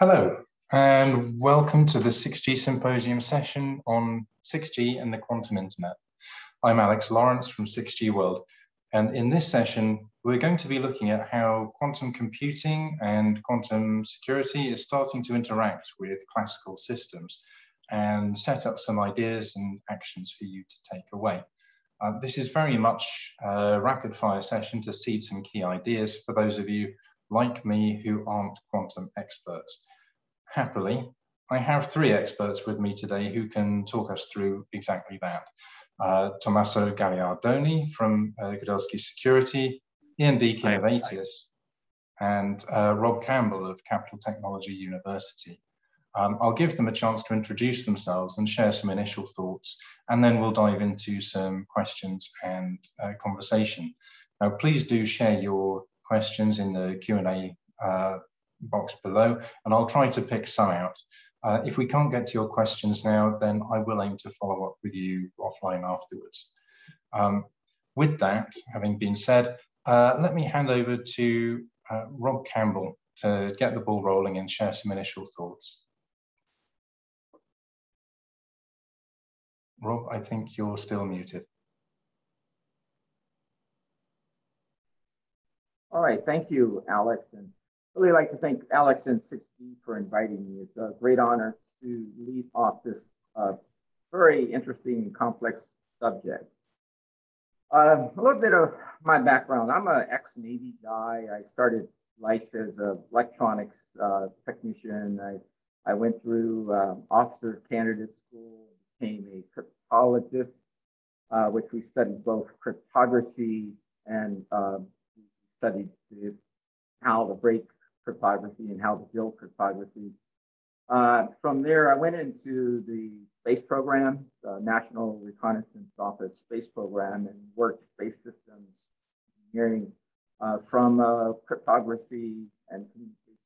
Hello, and welcome to the 6G Symposium session on 6G and the Quantum Internet. I'm Alex Lawrence from 6G World, and in this session, we're going to be looking at how quantum computing and quantum security is starting to interact with classical systems and set up some ideas and actions for you to take away. This is very much a rapid fire session to seed some key ideas for those of you like me who aren't quantum experts. Happily, I have three experts with me today who can talk us through exactly that. Tommaso Gamialdoni from Gudelsky Security, Ian Deakin of ATIS, and Rob Campbell of Capital Technology University. I'll give them a chance to introduce themselves and share some initial thoughts, and then we'll dive into some questions and conversation. Now, please do share your questions in the Q&A box below, and I'll try to pick some out. If we can't get to your questions now, then I will aim to follow up with you offline afterwards. With that having been said, let me hand over to Rob Campbell to get the ball rolling and share some initial thoughts. Rob, I think you're still muted. All right, thank you, Alex. And really like to thank Alex and 6G for inviting me. It's a great honor to lead off this very interesting and complex subject. A little bit of my background. I'm an ex-Navy guy. I started life as an electronics technician. I went through officer candidate school, became a cryptologist, which we studied both cryptography and we studied how to break cryptography and how to build cryptography. From there, I went into the space program, the National Reconnaissance Office space program, and worked space systems engineering from cryptography and communication.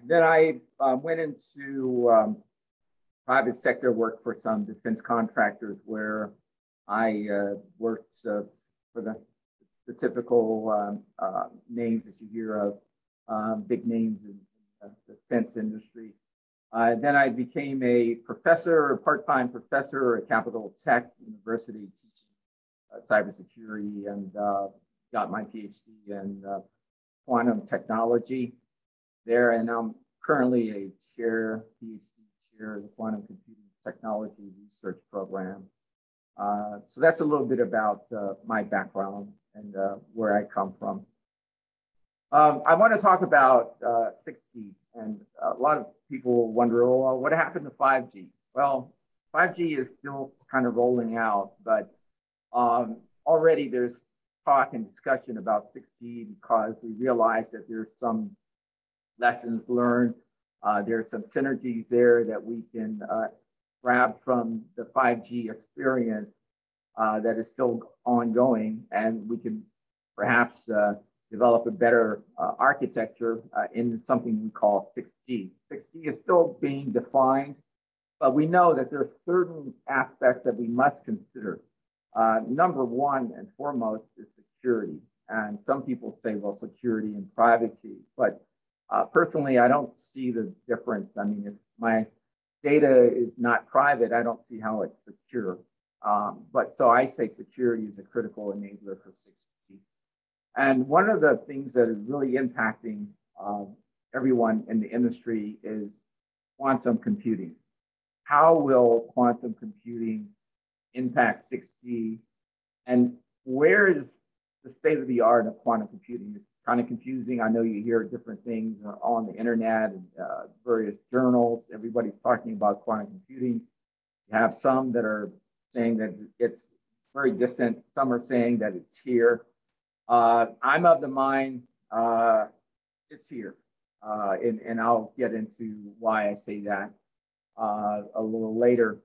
Then I went into private sector work for some defense contractors where I worked for the typical names that you hear of, big names in the defense industry. Then I became a professor, a part-time professor at Capital Tech University teaching cybersecurity, and got my PhD in quantum technology there. And I'm currently a PhD chair of the Quantum Computing Technology Research Program. So that's a little bit about my background and where I come from. I want to talk about 6G, and a lot of people wonder, oh, well, what happened to 5G? Well, 5G is still kind of rolling out, but already there's talk and discussion about 6G because we realize that there's some lessons learned. There's some synergies there that we can grab from the 5G experience that is still ongoing, and we can perhaps develop a better architecture in something we call 6G. 6G is still being defined, but we know that there are certain aspects that we must consider. Number one and foremost is security. And some people say, well, security and privacy, but personally, I don't see the difference. I mean, if my data is not private, I don't see how it's secure. But so I say security is a critical enabler for 6G. And one of the things that is really impacting everyone in the industry is quantum computing. How will quantum computing impact 6G? And where is the state of the art of quantum computing? It's kind of confusing. I know you hear different things on the internet and various journals. Everybody's talking about quantum computing. You have some that are saying that it's very distant. Some are saying that it's here. I'm of the mind it's here. And I'll get into why I say that a little later.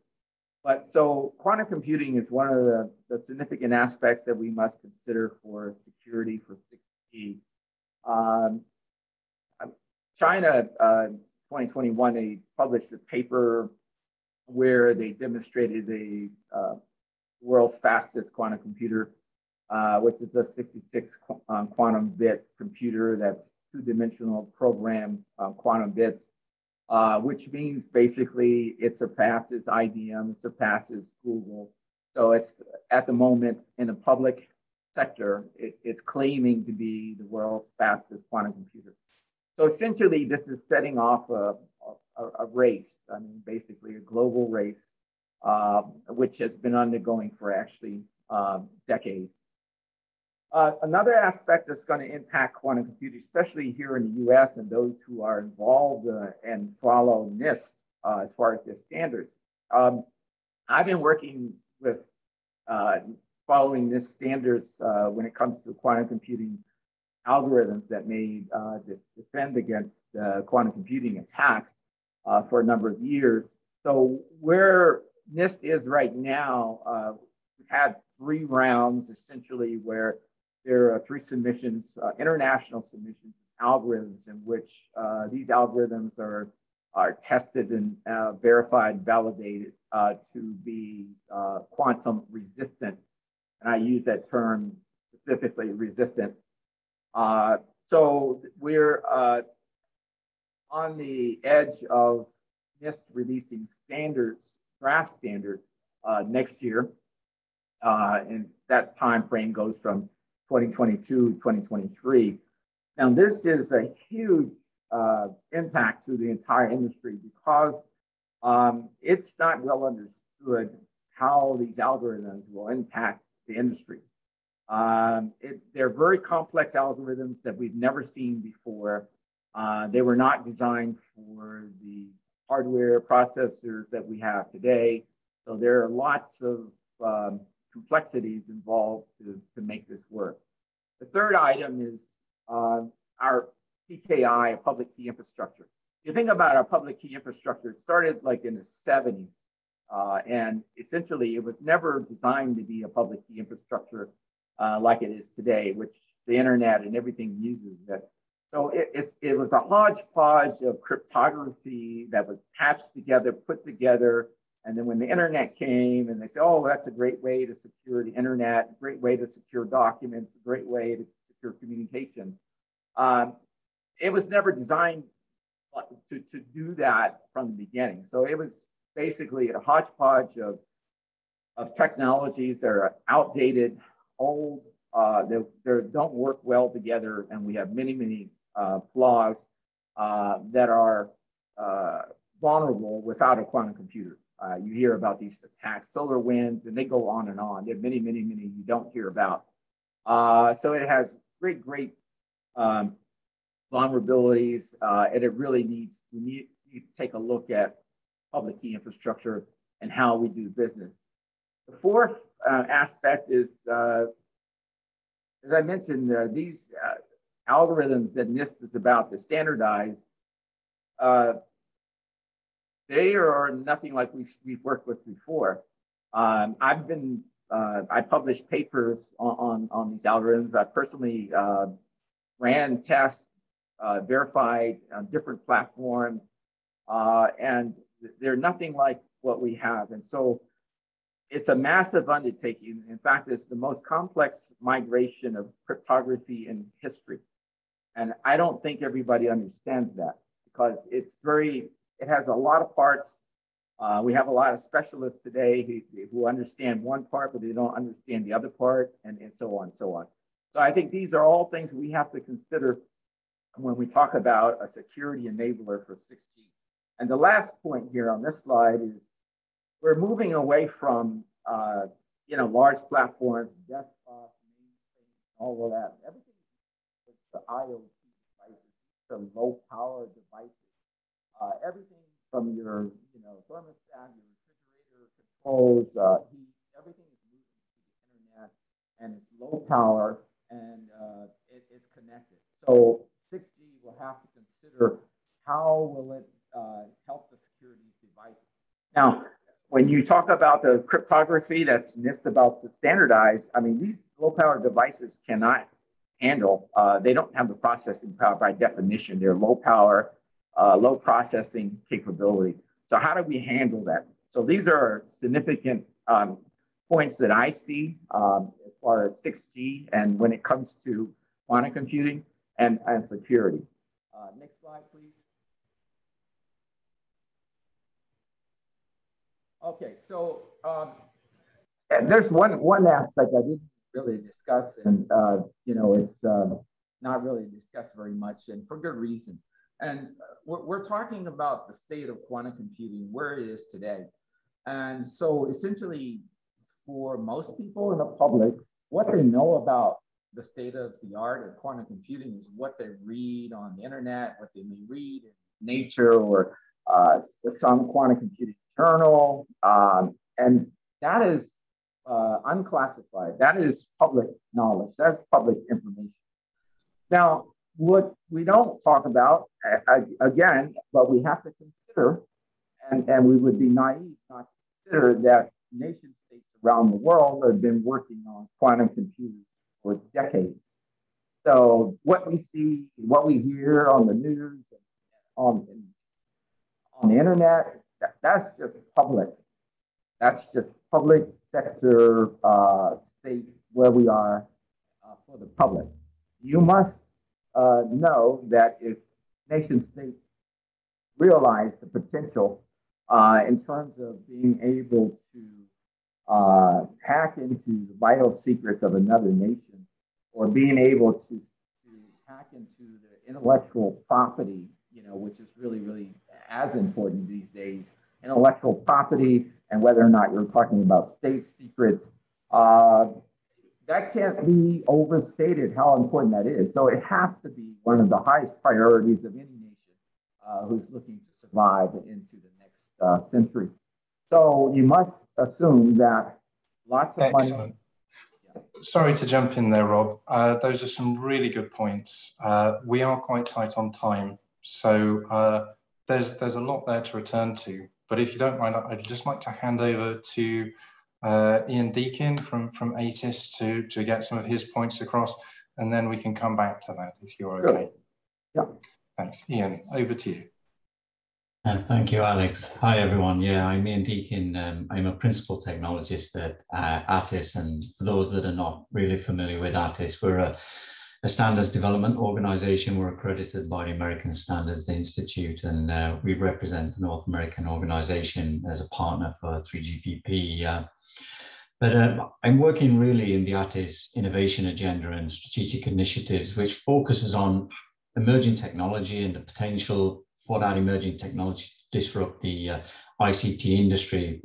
But so quantum computing is one of the significant aspects that we must consider for security for 6G. China 2021, they published a paper where they demonstrated the world's fastest quantum computer, which is a 66 quantum bit computer that's two-dimensional program quantum bits, which means basically it surpasses IBM, surpasses Google. So it's at the moment in the public sector, it's claiming to be the world's fastest quantum computer. So essentially, this is setting off a race, I mean, basically a global race, which has been undergoing for actually decades. Another aspect that's going to impact quantum computing, especially here in the US and those who are involved and follow NIST as far as their standards. I've been working with following NIST standards when it comes to quantum computing algorithms that may defend against quantum computing attacks for a number of years. So where NIST is right now, we've had 3 rounds essentially where there are 3 submissions, international submissions, algorithms in which these algorithms are tested and verified, validated to be quantum resistant. And I use that term specifically, resistant. So we're on the edge of NIST releasing standards, draft standards next year. And that time frame goes from 2022 to 2023. Now, this is a huge impact to the entire industry because it's not well understood how these algorithms will impact the industry. They're very complex algorithms that we've never seen before. They were not designed for the hardware processors that we have today. So there are lots of complexities involved to make this work. The third item is our PKI, Public Key Infrastructure. If you think about our public key infrastructure, it started like in the 70s. And essentially, it was never designed to be a public key infrastructure like it is today, which the internet and everything uses it. So it was a hodgepodge of cryptography that was patched together, put together. And then when the internet came and they said, oh, that's a great way to secure the internet, a great way to secure documents, a great way to secure communication. It was never designed to do that from the beginning. So it was basically a hodgepodge of technologies that are outdated, old, they don't work well together, and we have many, many flaws that are vulnerable without a quantum computer. You hear about these attacks, solar winds, and they go on and on. There are many, many, many you don't hear about. So it has great vulnerabilities, and it really needs, we need to take a look at public key infrastructure and how we do business. The fourth aspect is, as I mentioned, these algorithms that NIST is about to standardize, they are nothing like we've worked with before. I published papers on these algorithms. I personally ran tests, verified on different platforms, and they're nothing like what we have. And so it's a massive undertaking. In fact, it's the most complex migration of cryptography in history. And I don't think everybody understands that because it has a lot of parts. We have a lot of specialists today who understand one part, but they don't understand the other part, and so on and so on. So I think these are all things we have to consider when we talk about a security enabler for 6G. And the last point here on this slide is we're moving away from large platforms, desktops, all of that. Everything is the IoT devices, the low power devices. Everything from your thermostat, your refrigerator, controls, heat, everything is moving to the internet, and it's low power, and it is connected. So 6G will have to consider how will it help to secure these devices. Now, when you talk about the cryptography that's NIST about to standardize, I mean, these low-power devices cannot handle, they don't have the processing power by definition. They're low power, low processing capability. So how do we handle that? So these are significant points that I see as far as 6G and when it comes to quantum computing and security. Next slide, please. Okay, so there's one aspect I didn't really discuss, and it's not really discussed very much, and for good reason. And we're talking about the state of quantum computing, where it is today. And so essentially, for most people in the public, what they know about the state of the art of quantum computing is what they read on the internet, what they may read in Nature or some quantum computing journal. And that is unclassified. That is public knowledge. That's public information. Now, what we don't talk about, again, but we have to consider, and we would be naive not to consider that nation states around the world have been working on quantum computers for decades. So what we see, what we hear on the news, on the internet, that's just public. That's just public sector state where we are for the public. You must know that if nation states realize the potential in terms of being able to hack into the vital secrets of another nation, or being able to hack into the intellectual property, which is really, really as important these days, intellectual property, and whether or not you're talking about state secrets, that can't be overstated how important that is. So it has to be one of the highest priorities of any nation who's looking to survive into the next century. So you must assume that lots of money. Sorry to jump in there, Rob. Those are some really good points. We are quite tight on time, so there's a lot there to return to. But if you don't mind, I'd just like to hand over to Ian Deakin from ATIS to get some of his points across, and then we can come back to that if you're okay. Yeah. Thanks. Ian, over to you. Thank you, Alex. Hi, everyone. Yeah, I'm Ian Deakin. I'm a principal technologist at ATIS, and for those that are not really familiar with ATIS, we're a standards development organization. We're accredited by the American Standards Institute, and we represent the North American organization as a partner for 3GPP. But I'm working really in the ATIS innovation agenda and strategic initiatives, which focuses on emerging technology and the potential for that emerging technology to disrupt the ICT industry.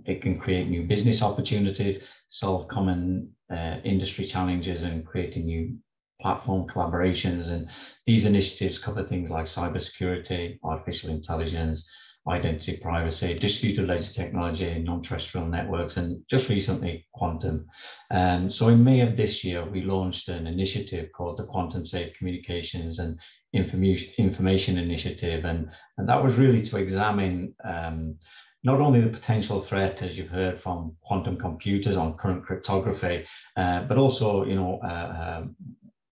It can create new business opportunities, solve common industry challenges, and creating new platform collaborations. And these initiatives cover things like cybersecurity, artificial intelligence, identity privacy, distributed ledger technology, non-terrestrial networks, and just recently quantum. So in May of this year, we launched an initiative called the Quantum Safe Communications and Information Initiative. And that was really to examine not only the potential threat, as you've heard, from quantum computers on current cryptography, but also,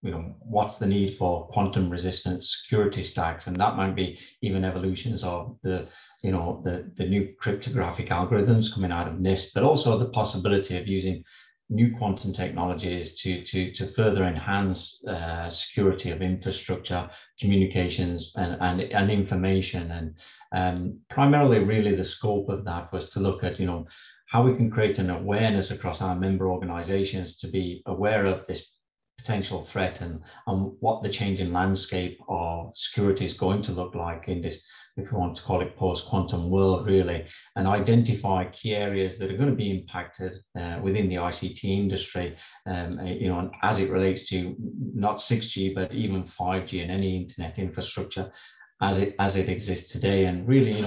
what's the need for quantum resistant security stacks, and that might be even evolutions of the new cryptographic algorithms coming out of NIST, but also the possibility of using new quantum technologies to further enhance security of infrastructure, communications, and information. And primarily, really, the scope of that was to look at how we can create an awareness across our member organizations to be aware of this potential threat and what the changing landscape of security is going to look like in this, if we want to call it, post-quantum world, really, and identify key areas that are going to be impacted within the ICT industry, and as it relates to not 6G, but even 5G and any internet infrastructure as it exists today, and really,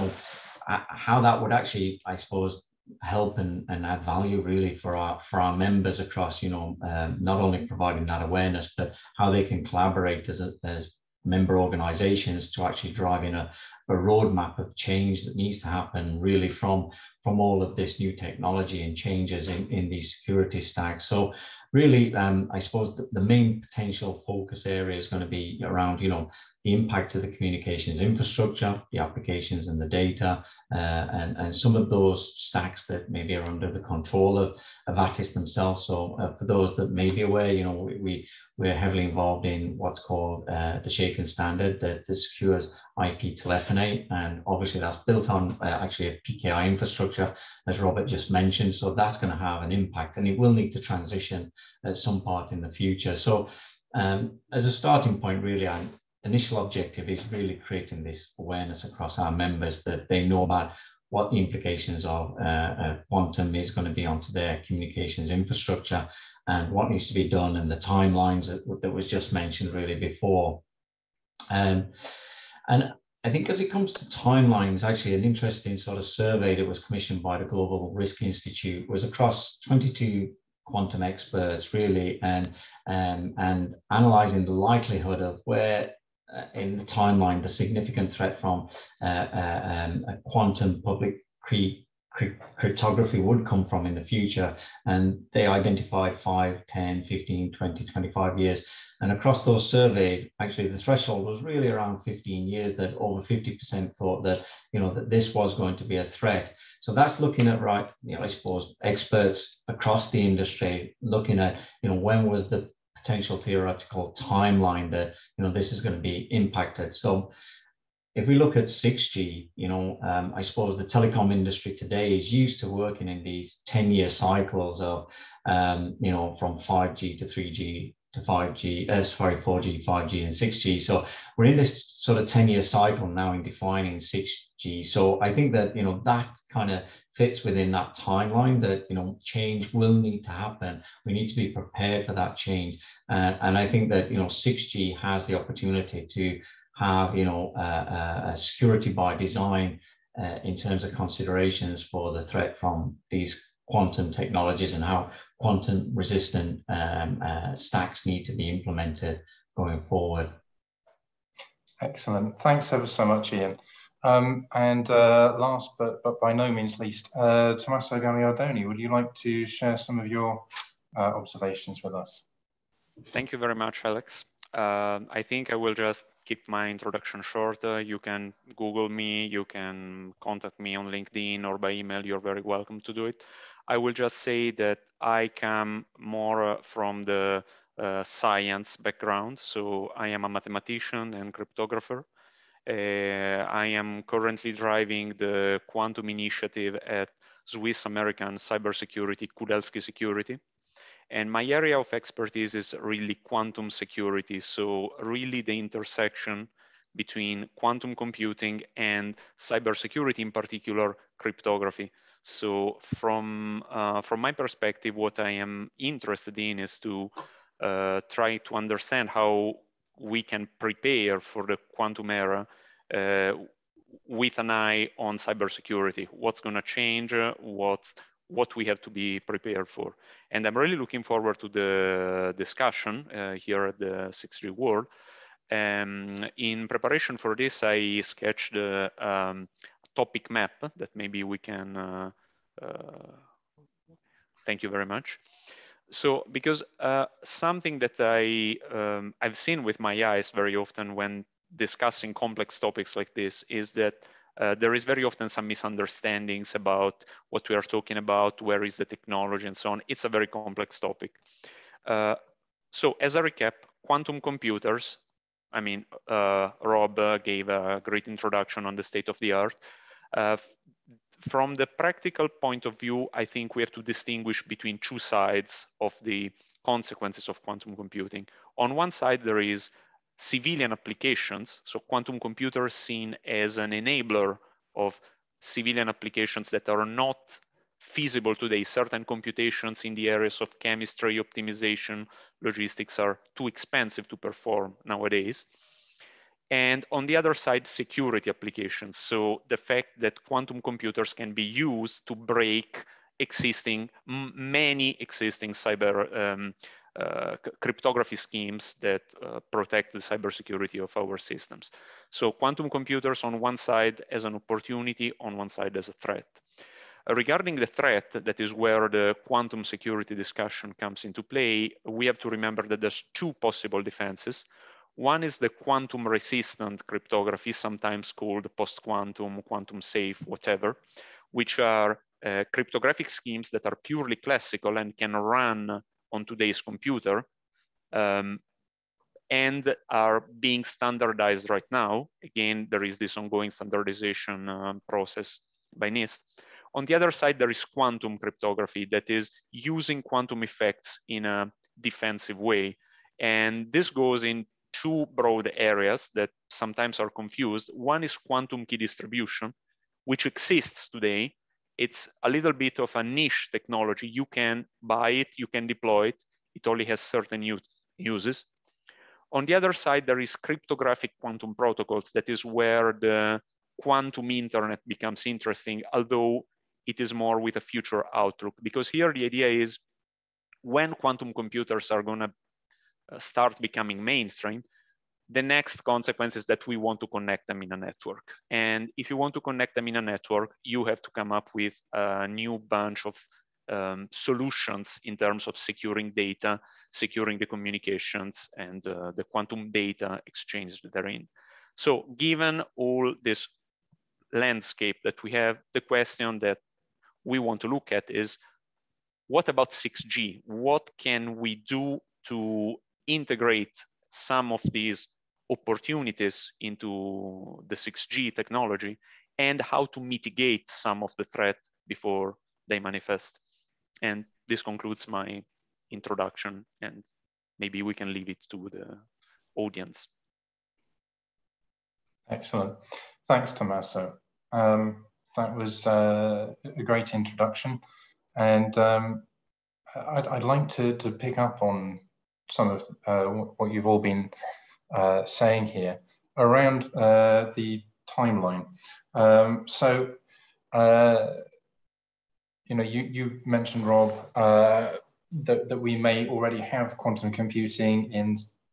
how that would actually, I suppose, help and add value really for our members across, not only providing that awareness, but how they can collaborate as member organizations to actually drive in a roadmap of change that needs to happen really from all of this new technology and changes in these security stacks. So really, I suppose the main potential focus area is going to be around, the impact of the communications infrastructure, the applications and the data, and some of those stacks that maybe are under the control of ATIS themselves. So for those that may be aware, we're heavily involved in what's called the Shaken standard that secures IP telephony, and obviously that's built on actually a Pki infrastructure, as Robert just mentioned. So that's going to have an impact, and it will need to transition at some part in the future. So as a starting point, really, our initial objective is really creating this awareness across our members that they know about what the implications of quantum is going to be onto their communications infrastructure and what needs to be done, and the timelines that was just mentioned really before. And I think as it comes to timelines, actually an interesting sort of survey that was commissioned by the Global Risk Institute was across 22 quantum experts really, and analyzing the likelihood of where in the timeline the significant threat from quantum public key cryptography would come from in the future. And they identified 5, 10, 15, 20, 25 years. And across those surveys, actually the threshold was really around 15 years, that over 50% thought that, that this was going to be a threat. So that's looking at, right, I suppose experts across the industry looking at, when was the potential theoretical timeline that, this is going to be impacted. So if we look at 6G, I suppose the telecom industry today is used to working in these 10-year cycles of, from 5G to 3G to 5G, 4G, 5G, and 6G. So we're in this sort of 10-year cycle now in defining 6G. So I think that, that kind of fits within that timeline that, change will need to happen. We need to be prepared for that change. And I think that, 6G has the opportunity to have, a security by design in terms of considerations for the threat from these quantum technologies and how quantum resistant stacks need to be implemented going forward. Excellent. Thanks ever so much, Ian. And last but by no means least, Tommaso Gamialdoni, would you like to share some of your observations with us? Thank you very much, Alex. I think I will just keep my introduction short. You can Google me, you can contact me on LinkedIn or by email. You're very welcome to do it. I will just say that I come more from the science background. So I am a mathematician and cryptographer. I am currently driving the quantum initiative at Swiss-American cybersecurity, Kudelski Security. And my area of expertise is really quantum security. So really the intersection between quantum computing and cybersecurity, in particular cryptography. So from my perspective, what I am interested in is to try to understand how we can prepare for the quantum era with an eye on cybersecurity. What's going to change? What we have to be prepared for. And I'm really looking forward to the discussion here at the 6G World. In preparation for this, I sketched the topic map that maybe we can, thank you very much. So, because something that I've seen with my eyes very often when discussing complex topics like this is that there is very often some misunderstandings about what we are talking about, where is the technology and so on. It's a very complex topic. So as a recap, quantum computers, I mean, Rob gave a great introduction on the state of the art. From the practical point of view, I think we have to distinguish between two sides of the consequences of quantum computing. On one side, there is civilian applications, so quantum computers seen as an enabler of civilian applications that are not feasible today. Certain computations in the areas of chemistry, optimization, logistics are too expensive to perform nowadays. And on the other side, security applications. So the fact that quantum computers can be used to break many existing cyber cryptography schemes that protect the cybersecurity of our systems. So quantum computers on one side as an opportunity, on one side as a threat. Regarding the threat, that is where the quantum security discussion comes into play, we have to remember that there's two possible defenses. One is the quantum resistant cryptography, sometimes called post-quantum, quantum safe, whatever, which are cryptographic schemes that are purely classical and can run on today's computer and are being standardized right now. Again, there is this ongoing standardization process by NIST. On the other side, there is quantum cryptography that is using quantum effects in a defensive way. And this goes in two broad areas that sometimes are confused. One is quantum key distribution, which exists today. It's a little bit of a niche technology. You can buy it, you can deploy it. It only has certain uses. On the other side, there is cryptographic quantum protocols. That is where the quantum internet becomes interesting, although it is more with a future outlook. Because here the idea is when quantum computers are going to start becoming mainstream, the next consequence is that we want to connect them in a network. And if you want to connect them in a network, you have to come up with a new bunch of solutions in terms of securing data, securing the communications, and the quantum data exchange therein. So given all this landscape that we have, the question that we want to look at is, what about 6G? What can we do to integrate some of these opportunities into the 6G technology, and how to mitigate some of the threat before they manifest? And this concludes my introduction, and maybe we can leave it to the audience. Excellent. Thanks, Tommaso. That was a great introduction. And I'd like to pick up on some of what you've all been saying here around the timeline. You know, you mentioned, Rob, that we may already have quantum computing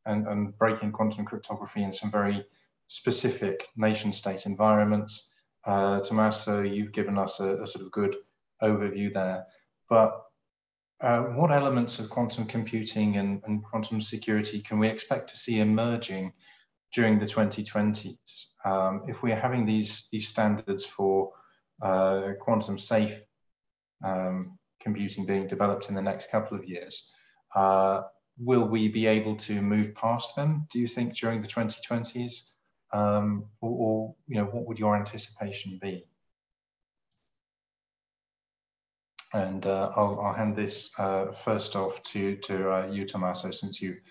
and breaking quantum cryptography in some very specific nation-state environments. Tommaso, you've given us a sort of good overview there. But what elements of quantum computing and quantum security can we expect to see emerging during the 2020s? If we're having these standards for quantum safe computing being developed in the next couple of years, will we be able to move past them, do you think, during the 2020s? Or you know, what would your anticipation be? And I'll hand this first off to you, Tommaso, since you've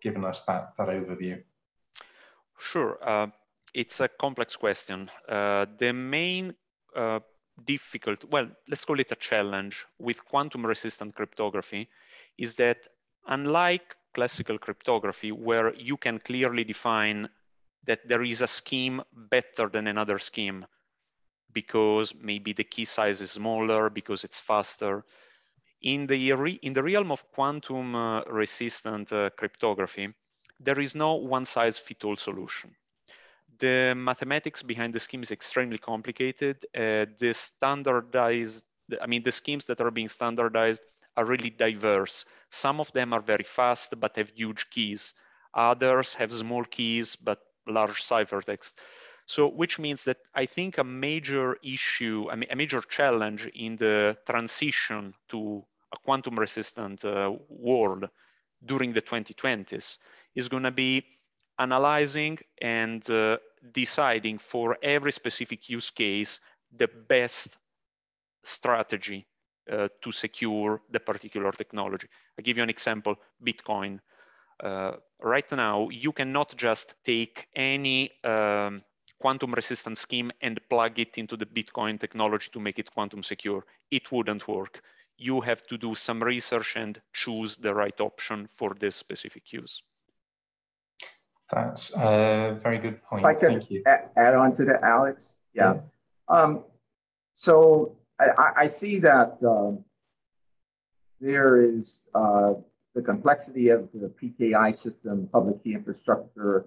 given us that overview. Sure. It's a complex question. The main well, let's call it a challenge with quantum resistant cryptography is that, unlike classical cryptography, where you can clearly define that there is a scheme better than another scheme because maybe the key size is smaller, because it's faster, in the realm of quantum resistant cryptography, there is no one-size-fits-all solution. The mathematics behind the scheme is extremely complicated. The schemes that are being standardized are really diverse. Some of them are very fast, but have huge keys. Others have small keys, but large ciphertext. So, which means that I think a major issue, a major challenge in the transition to a quantum resistant world during the 2020s is going to be analyzing and deciding for every specific use case the best strategy to secure the particular technology. I'll give you an example, Bitcoin. Right now, you cannot just take any quantum resistant scheme and plug it into the Bitcoin technology to make it quantum secure. It wouldn't work. You have to do some research and choose the right option for this specific use. That's a very good point. If I could Thank you. Add on to that, Alex. Yeah. So I see that there is the complexity of the PKI system, public key infrastructure,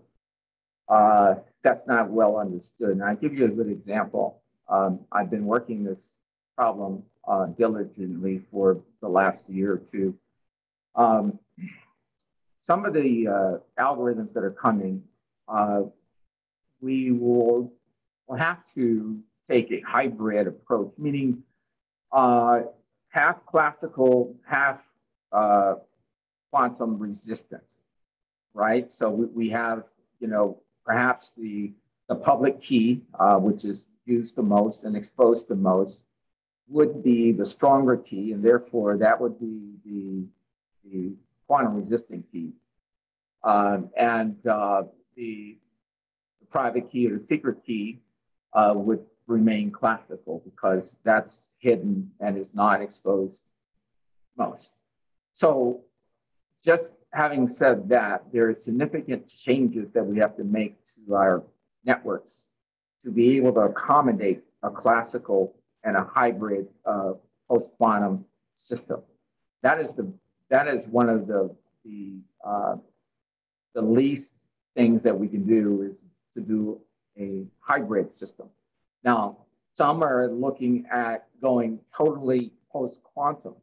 that's not well understood. And I'll give you a good example. I've been working this problem diligently for the last year or two. Some of the algorithms that are coming, we will have to take a hybrid approach, meaning half classical, half quantum resistant, right? So we have, you know, perhaps the public key, which is used the most and exposed the most, would be the stronger key, and therefore that would be the quantum resistant key. And the private key or the secret key would remain classical because that's hidden and is not exposed most. So just having said that, there are significant changes that we have to make to our networks to be able to accommodate a classical and a hybrid post-quantum system. That is one of the least things that we can do is to do a hybrid system. Now, some are looking at going totally post-quantum,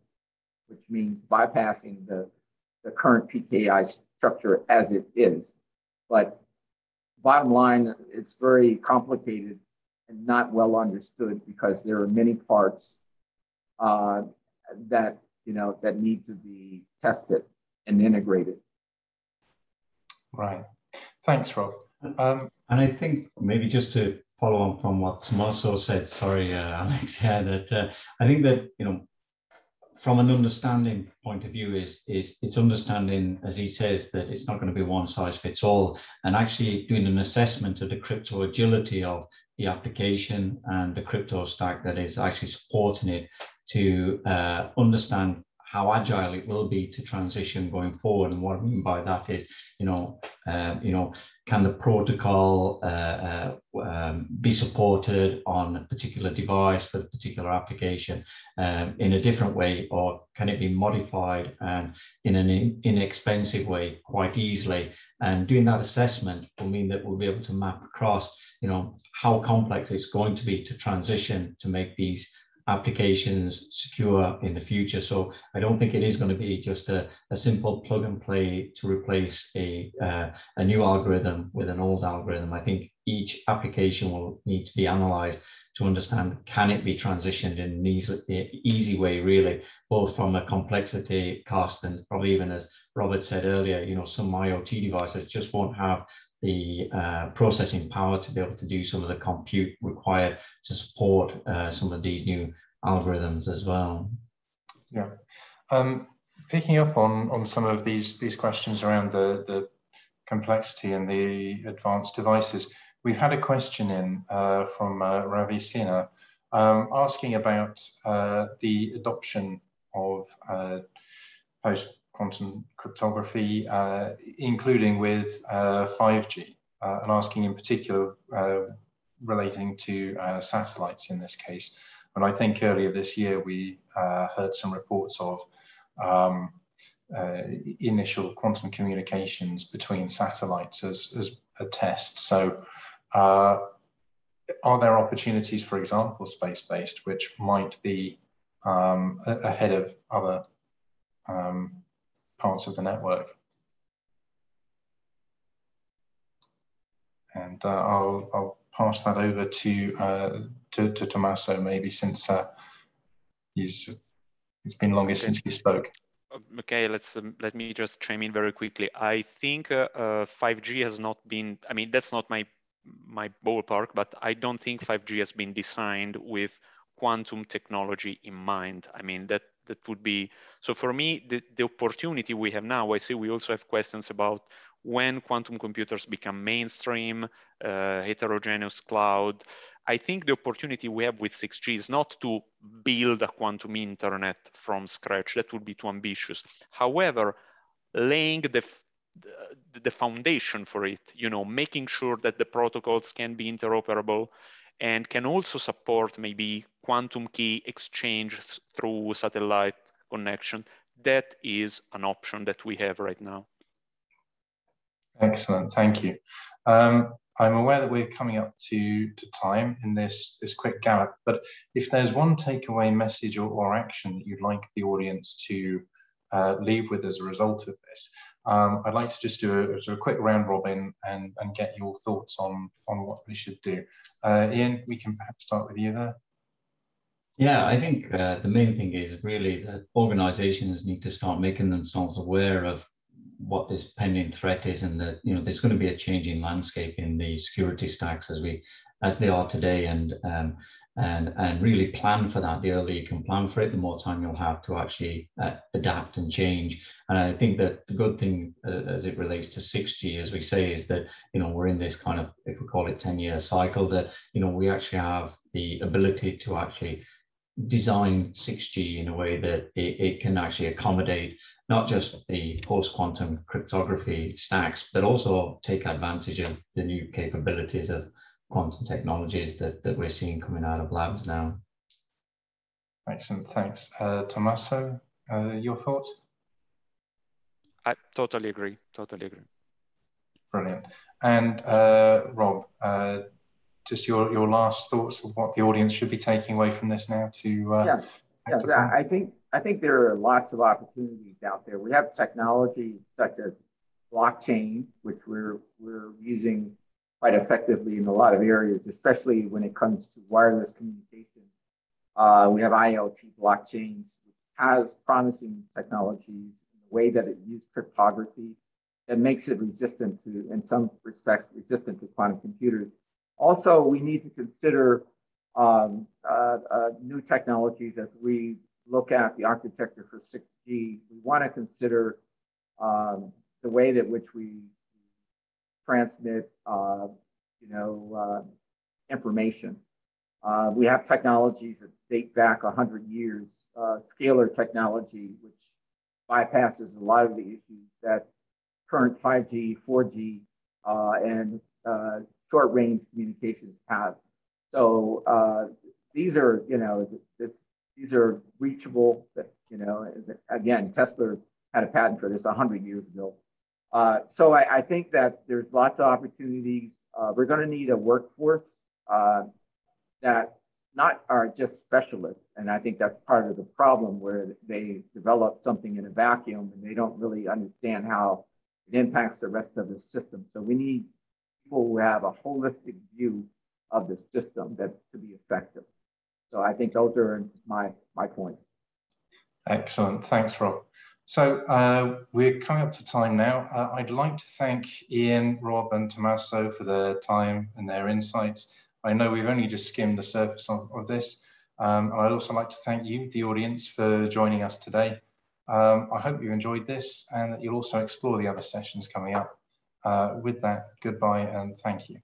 which means bypassing the current PKI structure as it is. But bottom line, it's very complicated and not well understood because there are many parts that need to be tested and integrated. Right. Thanks, Rob. And I think maybe just to follow on from what Tommaso said, sorry, Alex, yeah, that I think that, you know, from an understanding point of view is it's understanding, as he says, that it's not going to be one size fits all, and actually doing an assessment of the crypto agility of the application and the crypto stack that is actually supporting it to understand how agile it will be to transition going forward. And what I mean by that is, can the protocol be supported on a particular device for the particular application in a different way, or can it be modified and in an inexpensive way quite easily? And doing that assessment will mean that we'll be able to map across, you know, how complex it's going to be to transition to make these applications secure in the future. So I don't think it is going to be just a simple plug and play to replace a new algorithm with an old algorithm. I think each application will need to be analyzed to understand, can it be transitioned in an easy way, really, both from a complexity, cost, and probably even, as Robert said earlier, you know, some IoT devices just won't have the processing power to be able to do some of the compute required to support some of these new algorithms as well. Yeah. Picking up on some of these questions around the complexity and the advanced devices, we've had a question in from Ravi Sinha asking about the adoption of post-quantum cryptography, including with 5G, and asking in particular relating to satellites in this case. And I think earlier this year we heard some reports of initial quantum communications between satellites as a test. So are there opportunities, for example, space-based, which might be ahead of other parts of the network? And I'll pass that over to Tommaso, maybe, since it's been longer since he spoke. Okay, let me just chime in very quickly. I think 5G has not been, I mean, that's not my ballpark, but I don't think 5G has been designed with quantum technology in mind. I mean, that would be, so for me, the opportunity we have now, I see we also have questions about when quantum computers become mainstream, heterogeneous cloud. I think the opportunity we have with 6G is not to build a quantum internet from scratch. That would be too ambitious. However, laying the foundation for it, you know, making sure that the protocols can be interoperable and can also support maybe quantum key exchange through satellite connection. That is an option that we have right now. Excellent, thank you. I'm aware that we're coming up to time in this quick gallop, but if there's one takeaway message or action that you'd like the audience to leave with as a result of this, I'd like to just do a quick round robin and get your thoughts on what we should do. Ian, we can perhaps start with you there. Yeah, I think the main thing is really that organizations need to start making themselves aware of what this pending threat is, and that there's going to be a changing landscape in the security stacks as they are today, and really plan for that. The earlier you can plan for it, the more time you'll have to actually adapt and change. And I think that the good thing as it relates to 6G, as we say, is that we're in this kind of, if we call it 10-year cycle, that we actually have the ability to actually design 6G in a way that it can actually accommodate not just the post-quantum cryptography stacks, but also take advantage of the new capabilities of quantum technologies that we're seeing coming out of labs now. Excellent, thanks. Tommaso, your thoughts? I totally agree, Brilliant. And Rob, just your last thoughts of what the audience should be taking away from this now to Yes. I think there are lots of opportunities out there. We have technology such as blockchain, which we're using quite effectively in a lot of areas, especially when it comes to wireless communication. We have IoT blockchains, which has promising technologies in the way that it uses cryptography that makes it resistant to, in some respects, resistant to quantum computers. Also, we need to consider new technologies as we look at the architecture for 6G. We want to consider the way that which we transmit, information. We have technologies that date back 100 years, scalar technology, which bypasses a lot of the issues that current 5G, 4G, and short-range communications have. So these are, these are reachable. Again, Tesla had a patent for this 100 years ago. So I think that there's lots of opportunities. We're going to need a workforce that are just specialists, and I think that's part of the problem, where they develop something in a vacuum and they don't really understand how it impacts the rest of the system. So we need people who have a holistic view of the system to be effective. So I think those are my points. Excellent, thanks, Rob. So we're coming up to time now. I'd like to thank Ian, Rob, and Tommaso for their time and their insights. I know we've only just skimmed the surface of this. And I'd also like to thank you, the audience, for joining us today. I hope you enjoyed this and that you'll also explore the other sessions coming up. With that, goodbye and thank you.